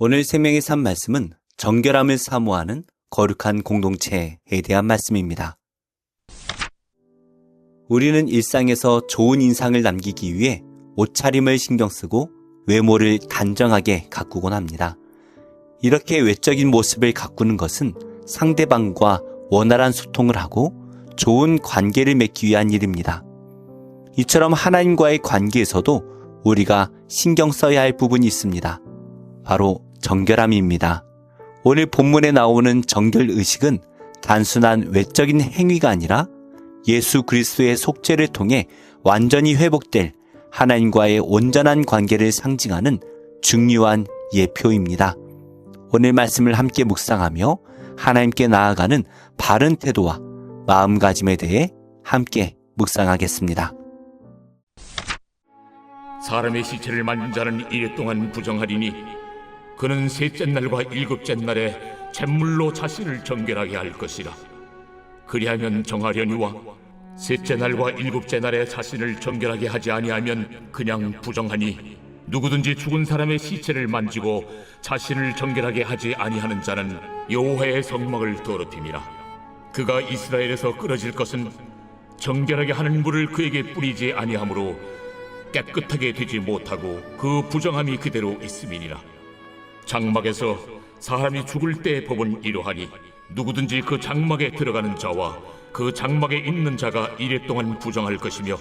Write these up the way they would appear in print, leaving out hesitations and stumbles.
오늘 생명의 삶 말씀은 정결함을 사모하는 거룩한 공동체에 대한 말씀입니다. 우리는 일상에서 좋은 인상을 남기기 위해 옷차림을 신경 쓰고 외모를 단정하게 가꾸곤 합니다. 이렇게 외적인 모습을 가꾸는 것은 상대방과 원활한 소통을 하고 좋은 관계를 맺기 위한 일입니다. 이처럼 하나님과의 관계에서도 우리가 신경 써야 할 부분이 있습니다. 바로 정결함입니다. 오늘 본문에 나오는 정결의식은 단순한 외적인 행위가 아니라 예수 그리스도의 속죄를 통해 완전히 회복될 하나님과의 온전한 관계를 상징하는 중요한 예표입니다. 오늘 말씀을 함께 묵상하며 하나님께 나아가는 바른 태도와 마음가짐에 대해 함께 묵상하겠습니다. 사람의 시체를 만진 자는 이래 동안 부정하리니 그는 셋째 날과 일곱째 날에 잿물로 자신을 정결하게 할 것이라. 그리하면 정하려니와 셋째 날과 일곱째 날에 자신을 정결하게 하지 아니하면 그냥 부정하니, 누구든지 죽은 사람의 시체를 만지고 자신을 정결하게 하지 아니하는 자는 여호와의 성막을 더럽힘이라. 그가 이스라엘에서 끊어질 것은 정결하게 하는 물을 그에게 뿌리지 아니하므로 깨끗하게 되지 못하고 그 부정함이 그대로 있음이니라. 장막에서 사람이 죽을 때의 법은 이러하니, 누구든지 그 장막에 들어가는 자와 그 장막에 있는 자가 이래 동안 부정할 것이며,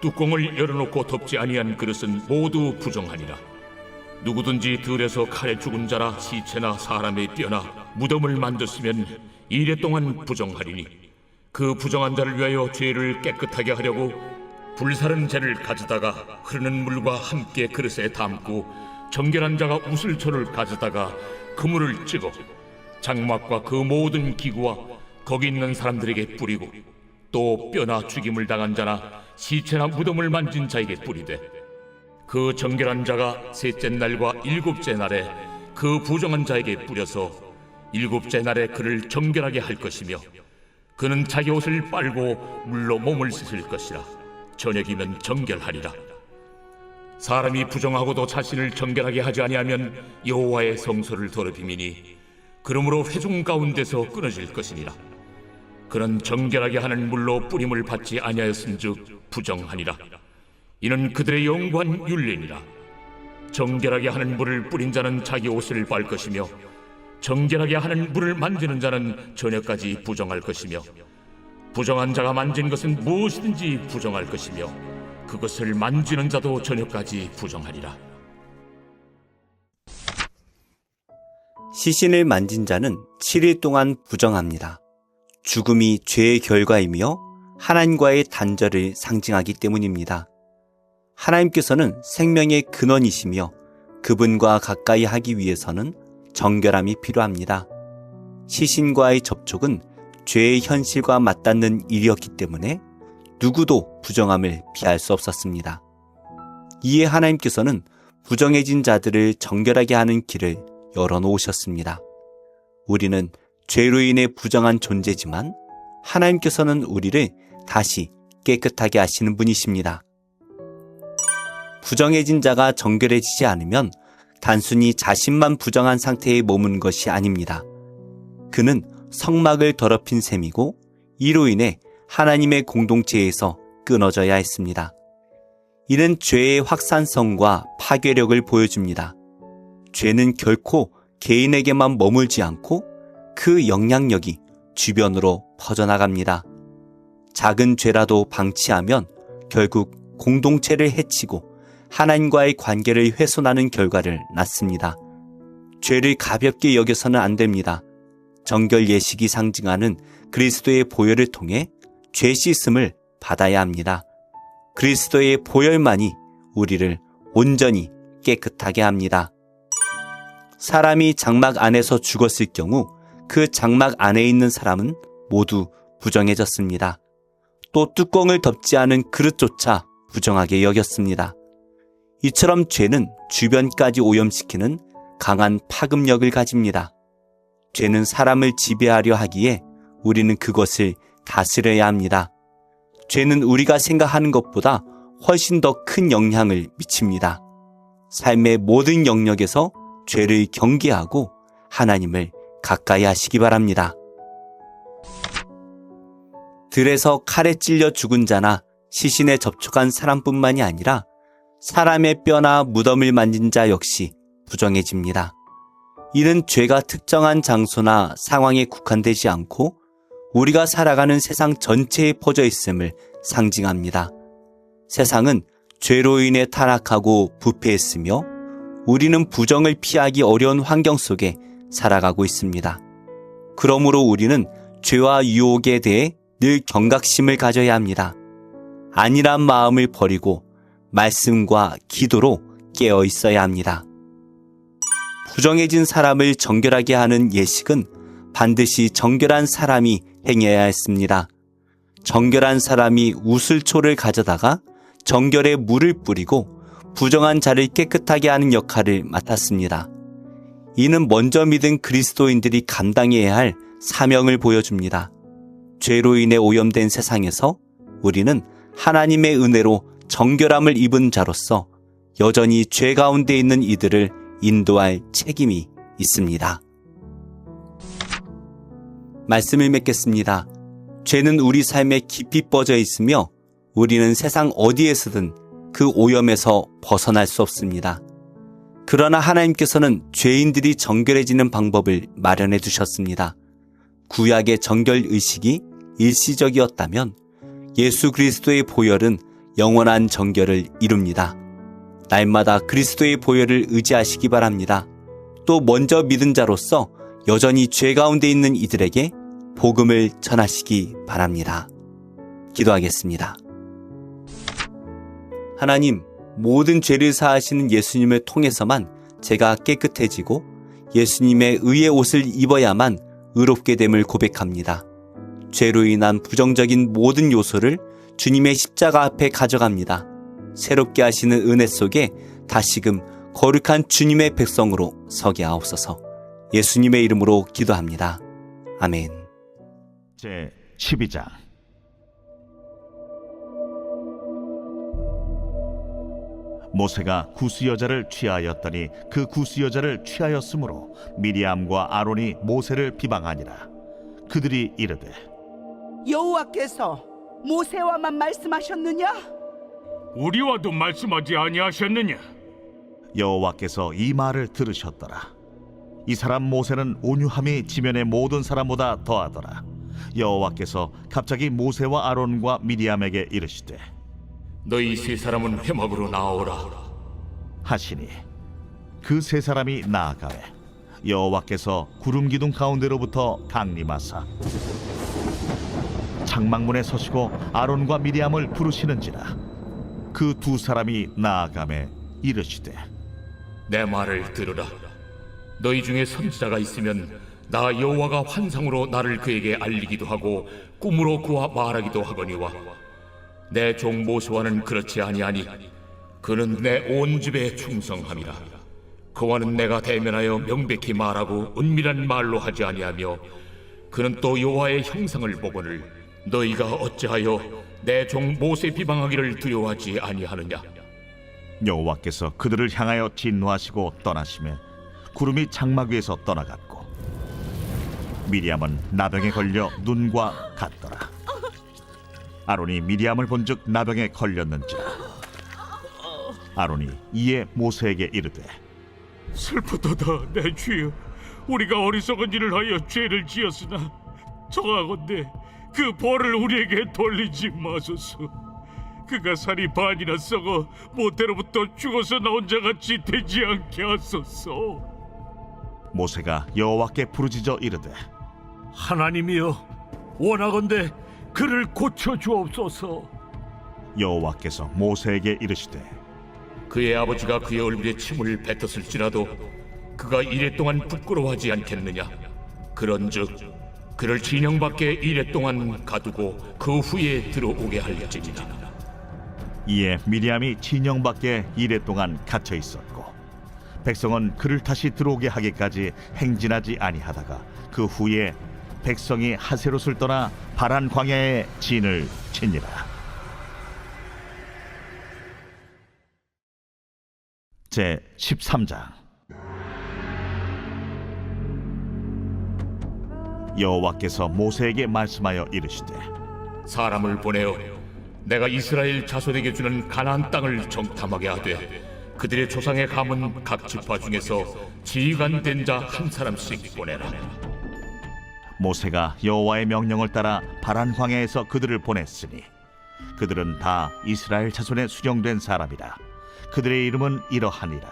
뚜껑을 열어놓고 덮지 아니한 그릇은 모두 부정하니라. 누구든지 들에서 칼에 죽은 자나 시체나 사람의 뼈나 무덤을 만졌으면 이래 동안 부정하리니, 그 부정한 자를 위하여 죄를 깨끗하게 하려고 불사른 재를 가져다가 흐르는 물과 함께 그릇에 담고, 정결한 자가 우슬초를 가져다가 그물을 찍어 장막과 그 모든 기구와 거기 있는 사람들에게 뿌리고, 또 뼈나 죽임을 당한 자나 시체나 무덤을 만진 자에게 뿌리되, 그 정결한 자가 셋째 날과 일곱째 날에 그 부정한 자에게 뿌려서 일곱째 날에 그를 정결하게 할 것이며, 그는 자기 옷을 빨고 물로 몸을 씻을 것이라. 저녁이면 정결하리라. 사람이 부정하고도 자신을 정결하게 하지 아니하면 여호와의 성소를 더럽힘이니, 그러므로 회중 가운데서 끊어질 것이니라. 그는 정결하게 하는 물로 뿌림을 받지 아니하였은즉 부정하니라. 이는 그들의 영구한 율례니라. 정결하게 하는 물을 뿌린 자는 자기 옷을 빨 것이며, 정결하게 하는 물을 만지는 자는 저녁까지 부정할 것이며, 부정한 자가 만진 것은 무엇이든지 부정할 것이며, 그것을 만지는 자도 저녁까지 부정하리라. 시신을 만진 자는 7일 동안 부정합니다. 죽음이 죄의 결과이며 하나님과의 단절을 상징하기 때문입니다. 하나님께서는 생명의 근원이시며 그분과 가까이 하기 위해서는 정결함이 필요합니다. 시신과의 접촉은 죄의 현실과 맞닿는 일이었기 때문에 누구도 부정함을 피할 수 없었습니다. 이에 하나님께서는 부정해진 자들을 정결하게 하는 길을 열어놓으셨습니다. 우리는 죄로 인해 부정한 존재지만 하나님께서는 우리를 다시 깨끗하게 하시는 분이십니다. 부정해진 자가 정결해지지 않으면 단순히 자신만 부정한 상태에 머문 것이 아닙니다. 그는 성막을 더럽힌 셈이고 이로 인해 하나님의 공동체에서 끊어져야 했습니다. 이는 죄의 확산성과 파괴력을 보여줍니다. 죄는 결코 개인에게만 머물지 않고 그 영향력이 주변으로 퍼져나갑니다. 작은 죄라도 방치하면 결국 공동체를 해치고 하나님과의 관계를 훼손하는 결과를 낳습니다. 죄를 가볍게 여겨서는 안 됩니다. 정결 예식이 상징하는 그리스도의 보혈을 통해 죄 씻음을 받아야 합니다. 그리스도의 보혈만이 우리를 온전히 깨끗하게 합니다. 사람이 장막 안에서 죽었을 경우 그 장막 안에 있는 사람은 모두 부정해졌습니다. 또 뚜껑을 덮지 않은 그릇조차 부정하게 여겼습니다. 이처럼 죄는 주변까지 오염시키는 강한 파급력을 가집니다. 죄는 사람을 지배하려 하기에 우리는 그것을 다스려야 합니다. 죄는 우리가 생각하는 것보다 훨씬 더 큰 영향을 미칩니다. 삶의 모든 영역에서 죄를 경계하고 하나님을 가까이 하시기 바랍니다. 들에서 칼에 찔려 죽은 자나 시신에 접촉한 사람뿐만이 아니라 사람의 뼈나 무덤을 만진 자 역시 부정해집니다. 이는 죄가 특정한 장소나 상황에 국한되지 않고 우리가 살아가는 세상 전체에 퍼져 있음을 상징합니다. 세상은 죄로 인해 타락하고 부패했으며 우리는 부정을 피하기 어려운 환경 속에 살아가고 있습니다. 그러므로 우리는 죄와 유혹에 대해 늘 경각심을 가져야 합니다. 안일한 마음을 버리고 말씀과 기도로 깨어 있어야 합니다. 부정해진 사람을 정결하게 하는 예식은 반드시 정결한 사람이 행해야 했습니다. 정결한 사람이 우슬초를 가져다가 정결에 물을 뿌리고 부정한 자를 깨끗하게 하는 역할을 맡았습니다. 이는 먼저 믿은 그리스도인들이 감당해야 할 사명을 보여줍니다. 죄로 인해 오염된 세상에서 우리는 하나님의 은혜로 정결함을 입은 자로서 여전히 죄 가운데 있는 이들을 인도할 책임이 있습니다. 말씀을 맺겠습니다. 죄는 우리 삶에 깊이 뻗어 있으며 우리는 세상 어디에서든 그 오염에서 벗어날 수 없습니다. 그러나 하나님께서는 죄인들이 정결해지는 방법을 마련해 두셨습니다. 구약의 정결 의식이 일시적이었다면 예수 그리스도의 보혈은 영원한 정결을 이룹니다. 날마다 그리스도의 보혈을 의지하시기 바랍니다. 또 먼저 믿은 자로서 여전히 죄 가운데 있는 이들에게 복음을 전하시기 바랍니다. 기도하겠습니다. 하나님, 모든 죄를 사하시는 예수님을 통해서만 제가 깨끗해지고 예수님의 의의 옷을 입어야만 의롭게 됨을 고백합니다. 죄로 인한 부정적인 모든 요소를 주님의 십자가 앞에 가져갑니다. 새롭게 하시는 은혜 속에 다시금 거룩한 주님의 백성으로 서게 하옵소서. 예수님의 이름으로 기도합니다. 아멘. 제 12장. 모세가 구스 여자를 취하였더니 그 구스 여자를 취하였으므로 미리암과 아론이 모세를 비방하니라. 그들이 이르되 여호와께서 모세와만 말씀하셨느냐? 우리와도 말씀하지 아니하셨느냐? 여호와께서 이 말을 들으셨더라. 이 사람 모세는 온유함이 지면의 모든 사람보다 더하더라. 여호와께서 갑자기 모세와 아론과 미리암에게 이르시되 너희 세 사람은 회막으로 나오라 하시니 그 세 사람이 나아가매 여호와께서 구름 기둥 가운데로부터 강림하사 장막문에 서시고 아론과 미리암을 부르시는지라. 그 두 사람이 나아가매 이르시되 내 말을 들으라. 너희 중에 선지자가 있으면 나 여호와가 환상으로 나를 그에게 알리기도 하고 꿈으로 그와 말하기도 하거니와 내 종 모세와는 그렇지 아니하니 그는 내 온 집에 충성함이라. 그와는 내가 대면하여 명백히 말하고 은밀한 말로 하지 아니하며 그는 또 여호와의 형상을 보거늘 너희가 어찌하여 내 종 모세 비방하기를 두려워하지 아니하느냐? 여호와께서 그들을 향하여 진노하시고 떠나시매 구름이 장막 위에서 떠나갔고 미리암은 나병에 걸려 눈과 같더라. 아론이 미리암을 본즉 나병에 걸렸는지라. 아론이 이에 모세에게 이르되 슬프도다 내 주여, 우리가 어리석은 일을 하여 죄를 지었으나 청하건대 그 벌을 우리에게 돌리지 마소서. 그가 살이 반이나 썩어 모태로부터 죽어서 나온 자같이 되지 않게 하소서. 모세가 여호와께 부르짖어 이르되 하나님이여, 원하건대 그를 고쳐 주옵소서. 여호와께서 모세에게 이르시되 그의 아버지가 그의 얼굴에 침을 뱉었을지라도 그가 이래 동안 부끄러워하지 않겠느냐? 그런즉 그를 진영 밖에 이래 동안 가두고 그 후에 들어오게 할지니라. 이에 미리암이 진영 밖에 이래 동안 갇혀 있었고 백성은 그를 다시 들어오게 하기까지 행진하지 아니하다가 그 후에 백성이 하세롯을 떠나 바란 광야에 진을 치니라. 제 13장. 여호와께서 모세에게 말씀하여 이르시되 사람을 보내어 내가 이스라엘 자손에게 주는 가나안 땅을 정탐하게 하되 그들의 조상의 가문 각 지파 중에서 지휘관 된 자 한 사람씩 보내라. 모세가 여호와의 명령을 따라 바란 광야에서 그들을 보냈으니 그들은 다 이스라엘 자손에 수령된 사람이라. 그들의 이름은 이러하니라.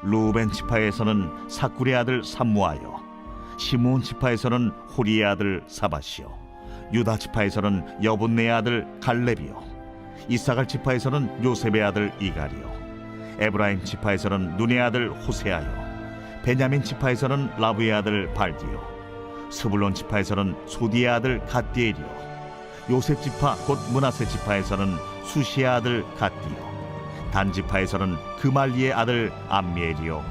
루벤 지파에서는 사쿠리의 아들 삼무아요, 시므온 지파에서는 호리의 아들 사바시요, 유다 지파에서는 여분네의 아들 갈렙이요, 이사갈 지파에서는 요셉의 아들 이갈이요, 에브라임 지파에서는 눈의 아들 호세아요, 베냐민 지파에서는 라브의 아들 발디요, 스불론 지파에서는 소디의 아들 갓디엘이요, 요셉 지파 곧 므낫세 지파에서는 수시의 아들 갓디요, 단 지파에서는 그말리의 아들 암미엘이요,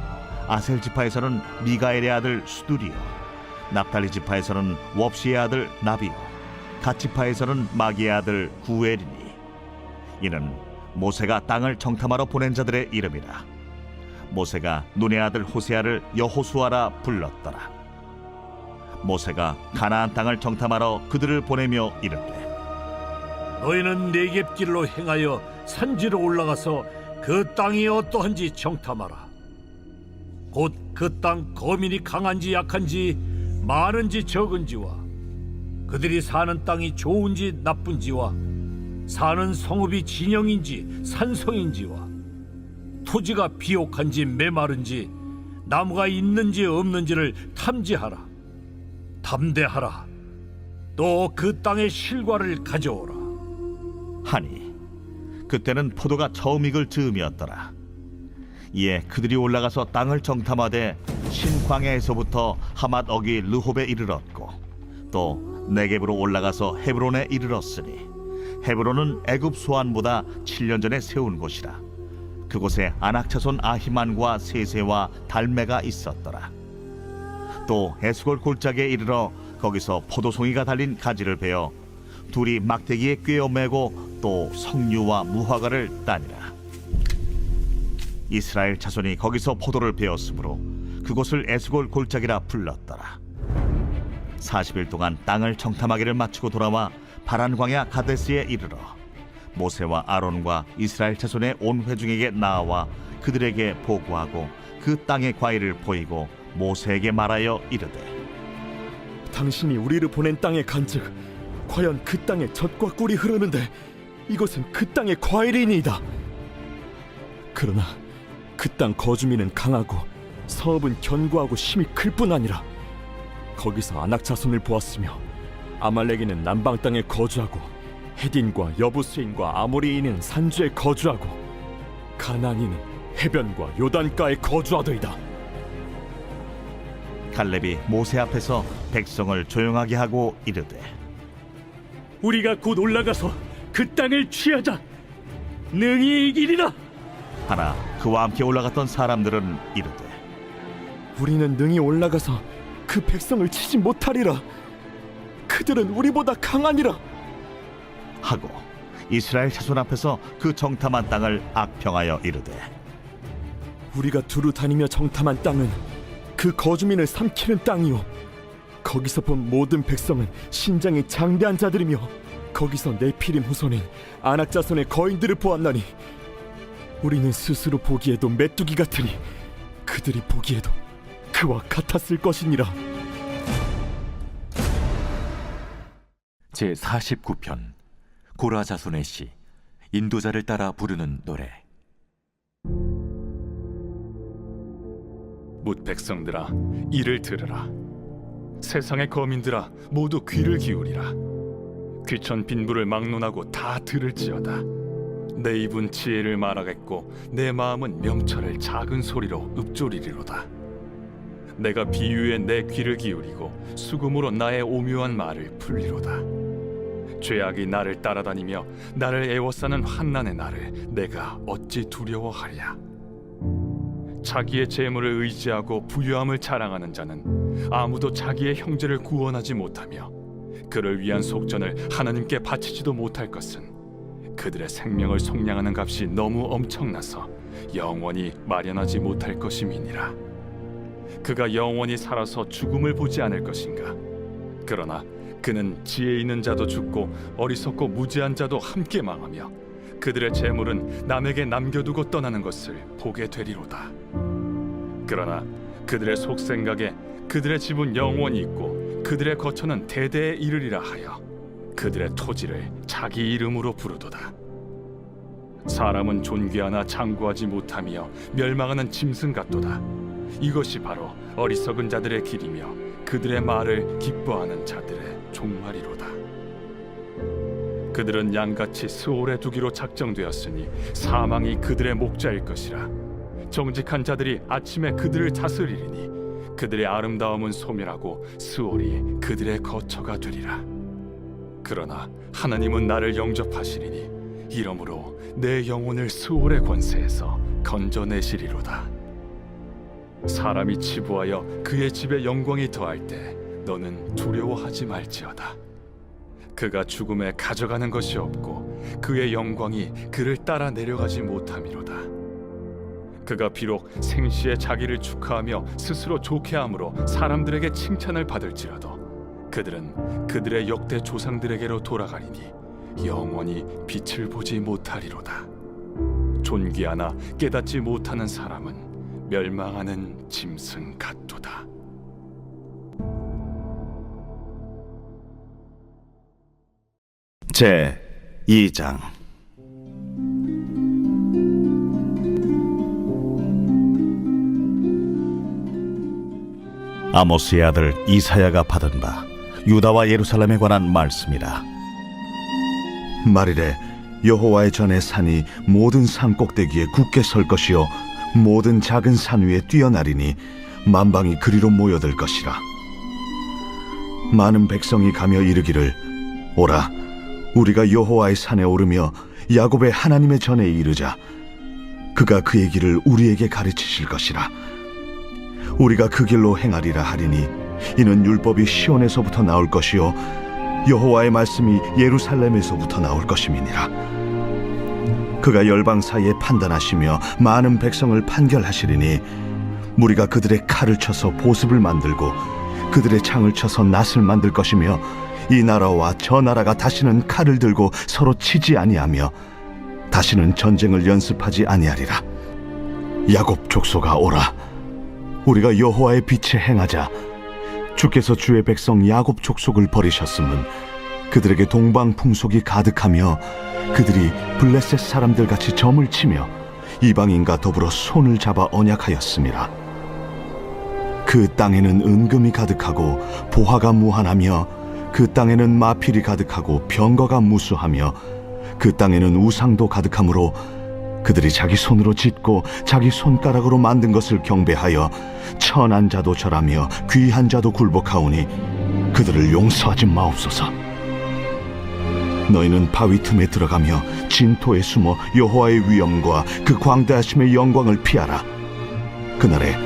아셀 지파에서는 미가엘의 아들 수두리요, 납달리 지파에서는 웁시의 아들 나비요, 갓 지파에서는 마기의 아들 구엘이니 이는 모세가 땅을 정탐하러 보낸 자들의 이름이라. 모세가 눈의 아들 호세아를 여호수아라 불렀더라. 모세가 가나안 땅을 정탐하러 그들을 보내며 이르되 너희는 네겝길로 행하여 산지로 올라가서 그 땅이 어떠한지 정탐하라. 곧 그 땅 거민이 강한지 약한지 많은지 적은지와 그들이 사는 땅이 좋은지 나쁜지와 사는 성읍이 진영인지 산성인지와 토지가 비옥한지 메마른지 나무가 있는지 없는지를 탐지하라. 담대하라. 또 그 땅의 실과를 가져오라. 하니 그때는 포도가 처음 익을 즈음이었더라. 이에 그들이 올라가서 땅을 정탐하되 신광야에서부터 하맛 어기 르홉에 이르렀고 또 네겝으로 올라가서 헤브론에 이르렀으니 헤브론은 애굽 소안보다 7년 전에 세운 곳이라. 그곳에 아낙 자손 아히만과 세세와 달메가 있었더라. 또 에스골 골짜기에 이르러 거기서 포도송이가 달린 가지를 베어 둘이 막대기에 꿰어 매고 또 석류와 무화과를 따니라. 이스라엘 자손이 거기서 포도를 베었으므로 그곳을 에스골 골짜기라 불렀더라. 40일 동안 땅을 정탐하기를 마치고 돌아와 바란 광야 가데스에 이르러 모세와 아론과 이스라엘 자손의 온 회중에게 나아와 그들에게 보고하고 그 땅의 과일을 보이고 모세에게 말하여 이르되 당신이 우리를 보낸 땅에 간즉 과연 그 땅에 젖과 꿀이 흐르는데 이것은 그 땅의 과일이니이다. 그러나 그 땅 거주민은 강하고 성읍은 견고하고 힘이 클 뿐 아니라 거기서 아낙 자손을 보았으며 아말렉인은 남방 땅에 거주하고 헤딘과 여부스인과 아모리인은 산주에 거주하고 가나안인은 해변과 요단가에 거주하더이다. 갈렙이 모세 앞에서 백성을 조용하게 하고 이르되 우리가 곧 올라가서 그 땅을 취하자. 능히 이기리라. 하나 그와 함께 올라갔던 사람들은 이르되 우리는 능히 올라가서 그 백성을 치지 못하리라. 그들은 우리보다 강하니라. 하고 이스라엘 자손 앞에서 그 정탐한 땅을 악평하여 이르되 우리가 두루 다니며 정탐한 땅은 그 거주민을 삼키는 땅이요 거기서 본 모든 백성은 신장이 장대한 자들이며 거기서 네피림 후손인 아낙 자손의 거인들을 보았나니 우리는 스스로 보기에도 메뚜기 같으니 그들이 보기에도 그와 같았을 것이니라. 제49편 고라 자손의 시 인도자를 따라 부르는 노래. 뭇 백성들아 이를 들으라. 세상의 거민들아 모두 귀를 기울이라. 귀천 빈부를 막론하고 다 들을지어다. 내 입은 지혜를 말하겠고 내 마음은 명철을 작은 소리로 읊조리리로다. 내가 비유에 내 귀를 기울이고 수금으로 나의 오묘한 말을 풀리로다. 죄악이 나를 따라다니며 나를 애워싸는 환난의 날을 내가 어찌 두려워하랴. 자기의 재물을 의지하고 부유함을 자랑하는 자는 아무도 자기의 형제를 구원하지 못하며 그를 위한 속전을 하나님께 바치지도 못할 것은 그들의 생명을 속량하는 값이 너무 엄청나서 영원히 마련하지 못할 것임이니라. 그가 영원히 살아서 죽음을 보지 않을 것인가? 그러나 그는 지혜 있는 자도 죽고 어리석고 무지한 자도 함께 망하며 그들의 재물은 남에게 남겨두고 떠나는 것을 보게 되리로다. 그러나 그들의 속생각에 그들의 집은 영원히 있고 그들의 거처는 대대에 이르리라 하여 그들의 토지를 자기 이름으로 부르도다. 사람은 존귀하나 장구하지 못하며 멸망하는 짐승 같도다. 이것이 바로 어리석은 자들의 길이며 그들의 말을 기뻐하는 자들의 종말이로다. 그들은 양같이 스올에 두기로 작정되었으니 사망이 그들의 목자일 것이라. 정직한 자들이 아침에 그들을 다스리리니 그들의 아름다움은 소멸하고 스올이 그들의 거처가 되리라. 그러나 하나님은 나를 영접하시리니 이러므로 내 영혼을 스올의 권세에서 건져내시리로다. 사람이 치부하여 그의 집에 영광이 더할 때 너는 두려워하지 말지어다. 그가 죽음에 가져가는 것이 없고 그의 영광이 그를 따라 내려가지 못함이로다. 그가 비록 생시에 자기를 축하하며 스스로 좋게함으로 사람들에게 칭찬을 받을지라도 그들은 그들의 역대 조상들에게로 돌아가리니 영원히 빛을 보지 못하리로다. 존귀하나 깨닫지 못하는 사람은 멸망하는 짐승 같도다. 제 2장. 아모스의 아들 이사야가 받은 바 유다와 예루살렘에 관한 말씀이라. 말이래 여호와의 전에 산이 모든 산 꼭대기에 굳게 설 것이요 모든 작은 산 위에 뛰어나리니 만방이 그리로 모여들 것이라. 많은 백성이 가며 이르기를 오라 우리가 여호와의 산에 오르며 야곱의 하나님의 전에 이르자. 그가 그의 길을 우리에게 가르치실 것이라. 우리가 그 길로 행하리라 하리니 이는 율법이 시온에서부터 나올 것이요 여호와의 말씀이 예루살렘에서부터 나올 것임이니라. 그가 열방 사이에 판단하시며 많은 백성을 판결하시리니 무리가 그들의 칼을 쳐서 보습을 만들고 그들의 창을 쳐서 낫을 만들 것이며 이 나라와 저 나라가 다시는 칼을 들고 서로 치지 아니하며 다시는 전쟁을 연습하지 아니하리라. 야곱 족속아 오라 우리가 여호와의 빛에 행하자. 주께서 주의 백성 야곱 족속을 버리셨음은 그들에게 동방 풍속이 가득하며 그들이 블레셋 사람들 같이 점을 치며 이방인과 더불어 손을 잡아 언약하였음이라. 그 땅에는 은금이 가득하고 보화가 무한하며 그 땅에는 마필이 가득하고 병거가 무수하며 그 땅에는 우상도 가득하므로 그들이 자기 손으로 짓고 자기 손가락으로 만든 것을 경배하여 천한 자도 절하며 귀한 자도 굴복하오니 그들을 용서하지 마옵소서. 너희는 바위 틈에 들어가며 진토에 숨어 여호와의 위엄과 그 광대하심의 영광을 피하라. 그날에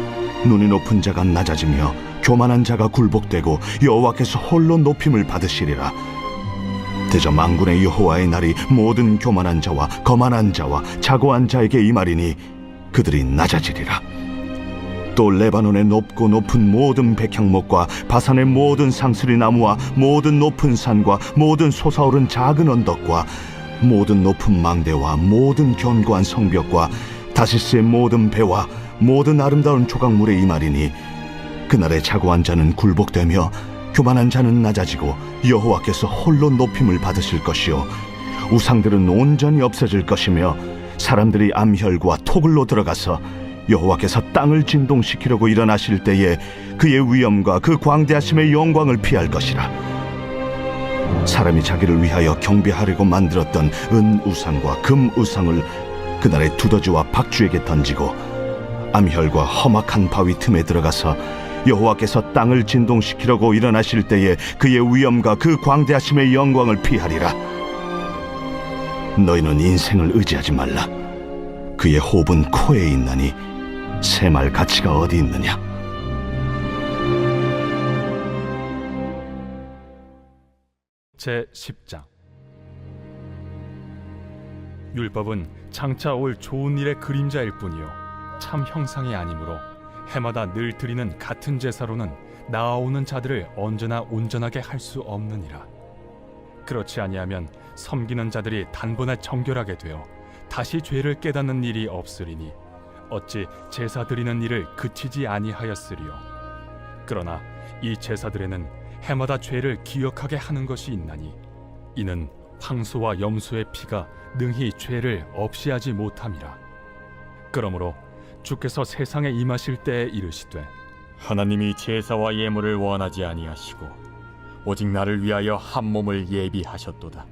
눈이 높은 자가 낮아지며 교만한 자가 굴복되고 여호와께서 홀로 높임을 받으시리라. 대저 만군의 여호와의 날이 모든 교만한 자와 거만한 자와 자고한 자에게 임하리니 그들이 낮아지리라. 또 레바논의 높고 높은 모든 백향목과 바산의 모든 상스리 나무와 모든 높은 산과 모든 솟아오른 작은 언덕과 모든 높은 망대와 모든 견고한 성벽과 다시스의 모든 배와 모든 아름다운 조각물에 임하리니 그날에 자고한 자는 굴복되며 교만한 자는 낮아지고 여호와께서 홀로 높임을 받으실 것이요 우상들은 온전히 없어질 것이며 사람들이 암혈과 토굴로 들어가서 여호와께서 땅을 진동시키려고 일어나실 때에 그의 위엄과 그 광대하심의 영광을 피할 것이라. 사람이 자기를 위하여 경배하려고 만들었던 은 우상과 금 우상을 그날에 두더지와 박쥐에게 던지고 암혈과 험악한 바위 틈에 들어가서 여호와께서 땅을 진동시키려고 일어나실 때에 그의 위엄과 그 광대하심의 영광을 피하리라. 너희는 인생을 의지하지 말라. 그의 호흡은 코에 있나니 새말 가치가 어디 있느냐. 제10장. 율법은 장차 올 좋은 일의 그림자일 뿐이요 참 형상이 아니므로 해마다 늘 드리는 같은 제사로는 나아오는 자들을 언제나 온전하게 할 수 없느니라. 그렇지 아니하면 섬기는 자들이 단번에 정결하게 되어 다시 죄를 깨닫는 일이 없으리니 어찌 제사 드리는 일을 그치지 아니하였으리요. 그러나 이 제사들에는 해마다 죄를 기억하게 하는 것이 있나니 이는 황소와 염소의 피가 능히 죄를 없이 하지 못함이라. 그러므로 주께서 세상에 임하실 때에 이르시되 하나님이 제사와 예물을 원하지 아니하시고 오직 나를 위하여 한 몸을 예비하셨도다.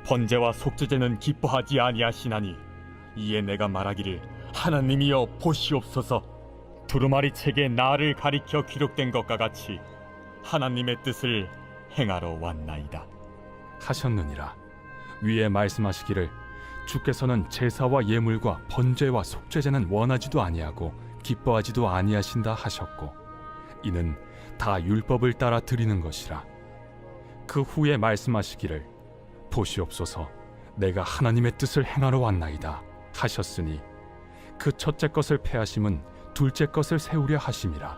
번제와 속죄제는 기뻐하지 아니하시나니 이에 내가 말하기를 하나님이여 보시옵소서. 두루마리 책에 나를 가리켜 기록된 것과 같이 하나님의 뜻을 행하러 왔나이다 하셨느니라. 위에 말씀하시기를 주께서는 제사와 예물과 번제와 속죄제는 원하지도 아니하고 기뻐하지도 아니하신다 하셨고 이는 다 율법을 따라 드리는 것이라. 그 후에 말씀하시기를 보시옵소서 내가 하나님의 뜻을 행하러 왔나이다 하셨으니 그 첫째 것을 패하심은 둘째 것을 세우려 하심이라.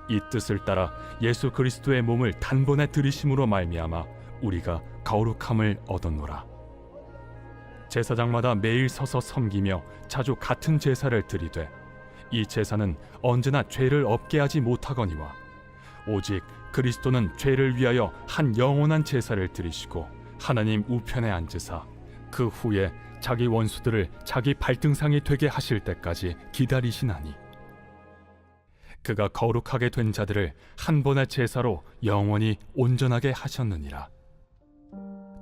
이 뜻을 따라 예수 그리스도의 몸을 단번에 들이심으로 말미암아 우리가 거룩함을 얻었노라. 제사장마다 매일 서서 섬기며 자주 같은 제사를 드리되 이 제사는 언제나 죄를 없게 하지 못하거니와 오직 그리스도는 죄를 위하여 한 영원한 제사를 드리시고 하나님 우편에 앉으사 그 후에 자기 원수들을 자기 발등상이 되게 하실 때까지 기다리시나니 그가 거룩하게 된 자들을 한 번의 제사로 영원히 온전하게 하셨느니라.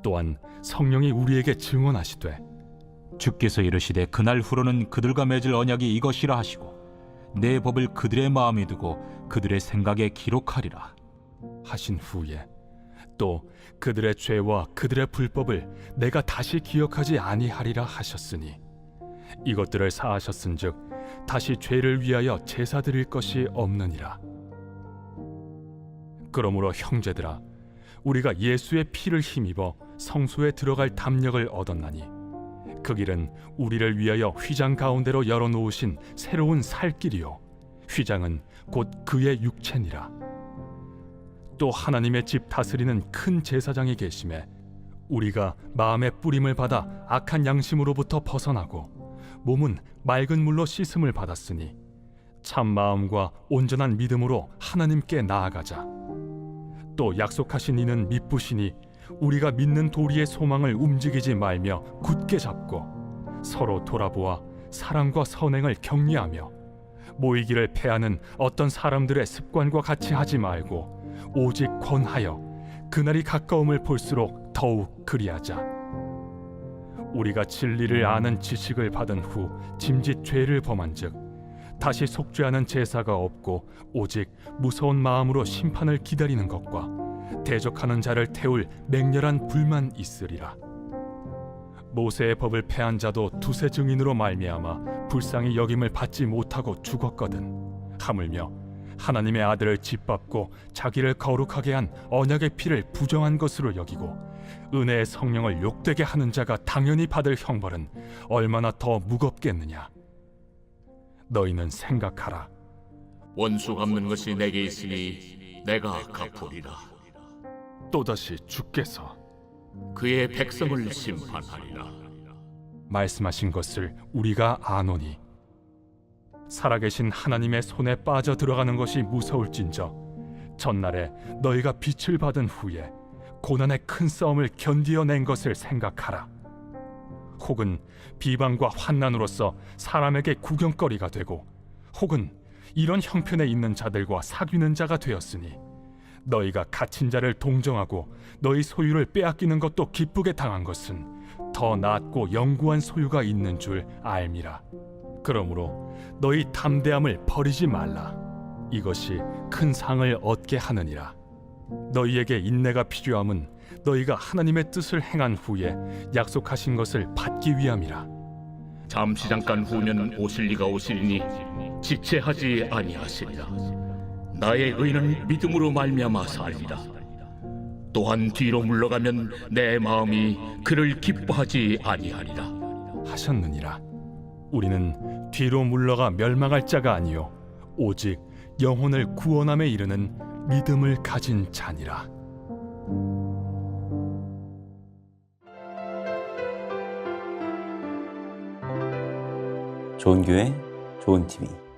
또한 성령이 우리에게 증언하시되 주께서 이르시되 그날 후로는 그들과 맺을 언약이 이것이라 하시고 내 법을 그들의 마음에 두고 그들의 생각에 기록하리라 하신 후에 또 그들의 죄와 그들의 불법을 내가 다시 기억하지 아니하리라 하셨으니 이것들을 사하셨은즉 다시 죄를 위하여 제사 드릴 것이 없느니라. 그러므로 형제들아 우리가 예수의 피를 힘입어 성소에 들어갈 담력을 얻었나니 그 길은 우리를 위하여 휘장 가운데로 열어놓으신 새로운 살 길이요 휘장은 곧 그의 육체니라. 또 하나님의 집 다스리는 큰 제사장이 계심에 우리가 마음의 뿌림을 받아 악한 양심으로부터 벗어나고 몸은 맑은 물로 씻음을 받았으니 참 마음과 온전한 믿음으로 하나님께 나아가자. 또 약속하신 이는 미쁘시니 우리가 믿는 도리의 소망을 움직이지 말며 굳게 잡고 서로 돌아보아 사랑과 선행을 격려하며 모이기를 패하는 어떤 사람들의 습관과 같이 하지 말고 오직 권하여 그날이 가까움을 볼수록 더욱 그리하자. 우리가 진리를 아는 지식을 받은 후 짐짓 죄를 범한즉 다시 속죄하는 제사가 없고 오직 무서운 마음으로 심판을 기다리는 것과 대적하는 자를 태울 맹렬한 불만 있으리라. 모세의 법을 패한 자도 두세 증인으로 말미암아 불쌍히 여김을 받지 못하고 죽었거든. 하물며 하나님의 아들을 짓밟고 자기를 거룩하게 한 언약의 피를 부정한 것으로 여기고 은혜의 성령을 욕되게 하는 자가 당연히 받을 형벌은 얼마나 더 무겁겠느냐. 너희는 생각하라. 원수 갚는 것이 내게 있으니 내가 갚으리라. 또다시 주께서 그의 백성을 심판하리라. 말씀하신 것을 우리가 아노니 살아계신 하나님의 손에 빠져 들어가는 것이 무서울진저 전날에 너희가 빛을 받은 후에 고난의 큰 싸움을 견디어낸 것을 생각하라. 혹은 비방과 환난으로서 사람에게 구경거리가 되고 혹은 이런 형편에 있는 자들과 사귀는 자가 되었으니 너희가 갇힌 자를 동정하고 너희 소유를 빼앗기는 것도 기쁘게 당한 것은 더 낫고 영구한 소유가 있는 줄 알미라. 그러므로 너희 담대함을 버리지 말라. 이것이 큰 상을 얻게 하느니라. 너희에게 인내가 필요함은 너희가 하나님의 뜻을 행한 후에 약속하신 것을 받기 위함이라. 잠시 잠깐 후면 오실 이가 오시리니 지체하지 아니하시리라. 나의 의는 믿음으로 말미암아 살리라. 또한 뒤로 물러가면 내 마음이 그를 기뻐하지 아니하리라 하셨느니라. 우리는 뒤로 물러가 멸망할 자가 아니요 오직 영혼을 구원함에 이르는 믿음을 가진 자니라. 좋은 교회, 좋은 TV.